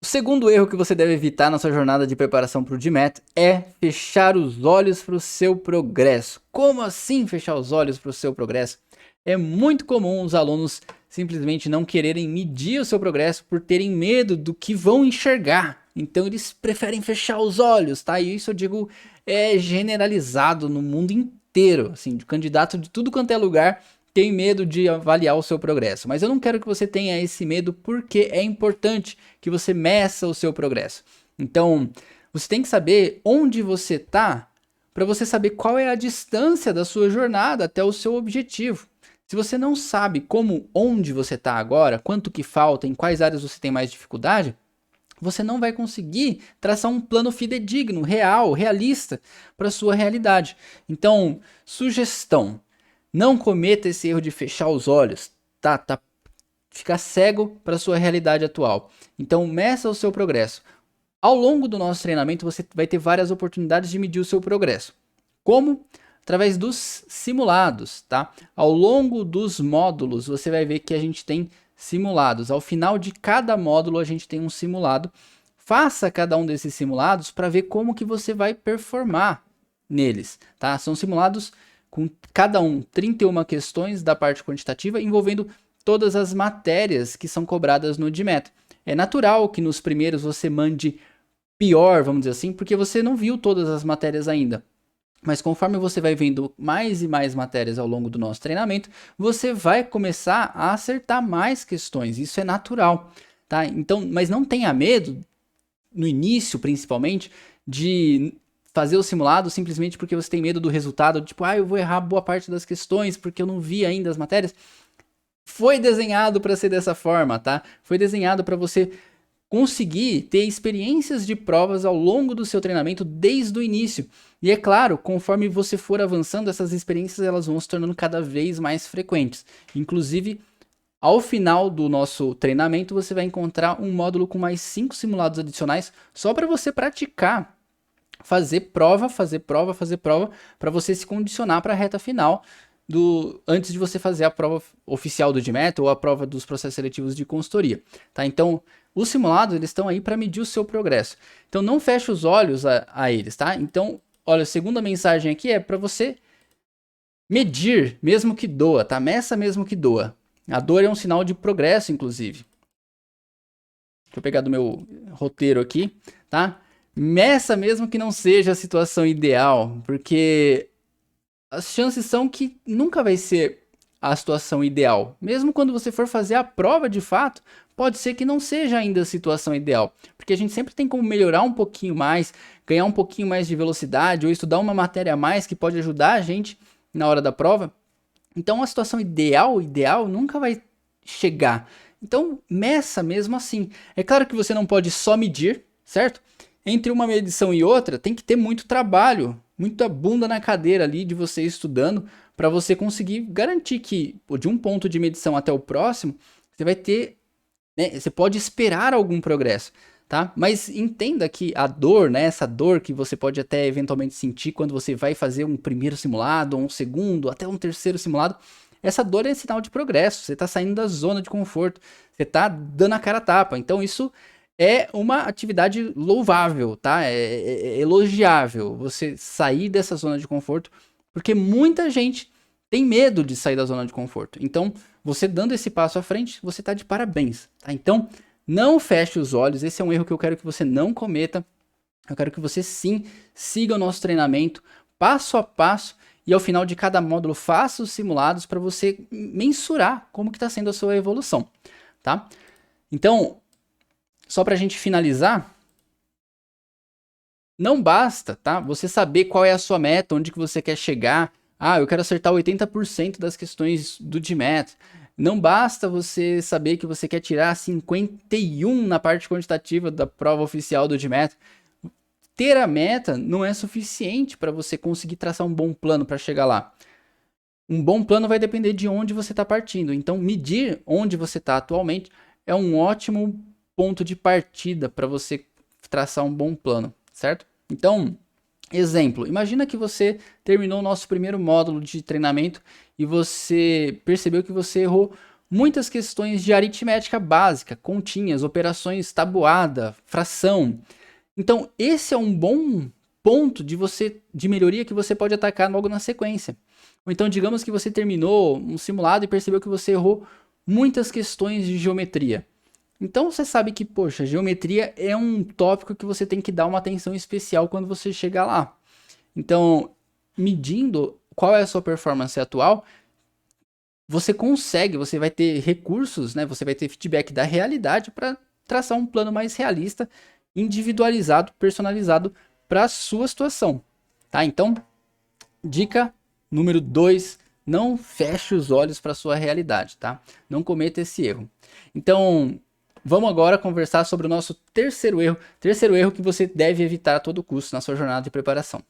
segundo erro que você deve evitar na sua jornada de preparação para o GMAT é fechar os olhos para o seu progresso. Como assim fechar os olhos para o seu progresso? É muito comum os alunos simplesmente não quererem medir o seu progresso por terem medo do que vão enxergar. Então eles preferem fechar os olhos, tá? E isso eu digo é generalizado no mundo inteiro, assim, de candidato de tudo quanto é lugar tem medo de avaliar o seu progresso. Mas eu não quero que você tenha esse medo porque é importante que você meça o seu progresso. Então, você tem que saber onde você está para você saber qual é a distância da sua jornada até o seu objetivo. Se você não sabe onde você está agora, quanto que falta, em quais áreas você tem mais dificuldade, você não vai conseguir traçar um plano fidedigno, real, realista para a sua realidade. Então, sugestão, não cometa esse erro de fechar os olhos, ficar cego para a sua realidade atual. Então, meça o seu progresso. Ao longo do nosso treinamento, você vai ter várias oportunidades de medir o seu progresso. Como? Através dos simulados, tá? Ao longo dos módulos, você vai ver que a gente tem simulados. Ao final de cada módulo, a gente tem um simulado. Faça cada um desses simulados para ver como que você vai performar neles, tá? São simulados com cada um 31 questões da parte quantitativa, envolvendo todas as matérias que são cobradas no GMAT. É natural que nos primeiros você mande pior, vamos dizer assim, porque você não viu todas as matérias ainda. Mas conforme você vai vendo mais e mais matérias ao longo do nosso treinamento, você vai começar a acertar mais questões. Isso é natural, tá? Então, mas não tenha medo, no início principalmente, de fazer o simulado simplesmente porque você tem medo do resultado, tipo, eu vou errar boa parte das questões porque eu não vi ainda as matérias. Foi desenhado para ser dessa forma, tá? Foi desenhado para você conseguir ter experiências de provas ao longo do seu treinamento desde o início. E é claro, conforme você for avançando, essas experiências elas vão se tornando cada vez mais frequentes. Inclusive, ao final do nosso treinamento, você vai encontrar um módulo com mais 5 simulados adicionais só para você praticar, fazer prova, para você se condicionar para a reta final antes de você fazer a prova oficial do GMAT ou a prova dos processos seletivos de consultoria, tá? Então, os simulados, eles estão aí para medir o seu progresso. Então, não feche os olhos a eles, tá? Então, olha, a segunda mensagem aqui é para você medir, mesmo que doa, tá? Meça mesmo que doa. A dor é um sinal de progresso, inclusive. Deixa eu pegar do meu roteiro aqui, tá? Meça mesmo que não seja a situação ideal, porque as chances são que nunca vai ser a situação ideal. Mesmo quando você for fazer a prova de fato, pode ser que não seja ainda a situação ideal. Porque a gente sempre tem como melhorar um pouquinho mais, ganhar um pouquinho mais de velocidade, ou estudar uma matéria a mais que pode ajudar a gente na hora da prova. Então a situação ideal nunca vai chegar. Então meça mesmo assim. É claro que você não pode só medir, certo? Entre uma medição e outra tem que ter muito trabalho, muita bunda na cadeira ali de você estudando para você conseguir garantir que de um ponto de medição até o próximo, você vai ter, né, você pode esperar algum progresso, tá? Mas entenda que a dor, né, essa dor que você pode até eventualmente sentir quando você vai fazer um primeiro simulado, ou um segundo, até um terceiro simulado, essa dor é sinal de progresso, você está saindo da zona de conforto, você está dando a cara a tapa, então isso é uma atividade louvável, tá? É elogiável você sair dessa zona de conforto, porque muita gente tem medo de sair da zona de conforto. Então, você dando esse passo à frente, você tá de parabéns, tá? Então, não feche os olhos, esse é um erro que eu quero que você não cometa. Eu quero que você sim siga o nosso treinamento passo a passo e ao final de cada módulo faça os simulados para você mensurar como que está sendo a sua evolução, tá? Então, só para a gente finalizar, não basta, tá? Você saber qual é a sua meta, onde que você quer chegar. Eu quero acertar 80% das questões do GMAT. Não basta você saber que você quer tirar 51 na parte quantitativa da prova oficial do GMAT. Ter a meta não é suficiente para você conseguir traçar um bom plano para chegar lá. Um bom plano vai depender de onde você está partindo. Então, medir onde você está atualmente é um ótimo ponto de partida para você traçar um bom plano, certo? Então, exemplo, imagina que você terminou o nosso primeiro módulo de treinamento e você percebeu que você errou muitas questões de aritmética básica, continhas, operações tabuada, fração. Então, esse é um bom ponto de melhoria que você pode atacar logo na sequência. Ou então, digamos que você terminou um simulado e percebeu que você errou muitas questões de geometria. Então você sabe que, poxa, geometria é um tópico que você tem que dar uma atenção especial quando você chegar lá. Então, medindo qual é a sua performance atual, você vai ter recursos, né? Você vai ter feedback da realidade para traçar um plano mais realista, individualizado, personalizado para a sua situação, tá? Então, dica número 2, não feche os olhos para a sua realidade, tá? Não cometa esse erro. Então, vamos agora conversar sobre o nosso terceiro erro que você deve evitar a todo custo na sua jornada de preparação.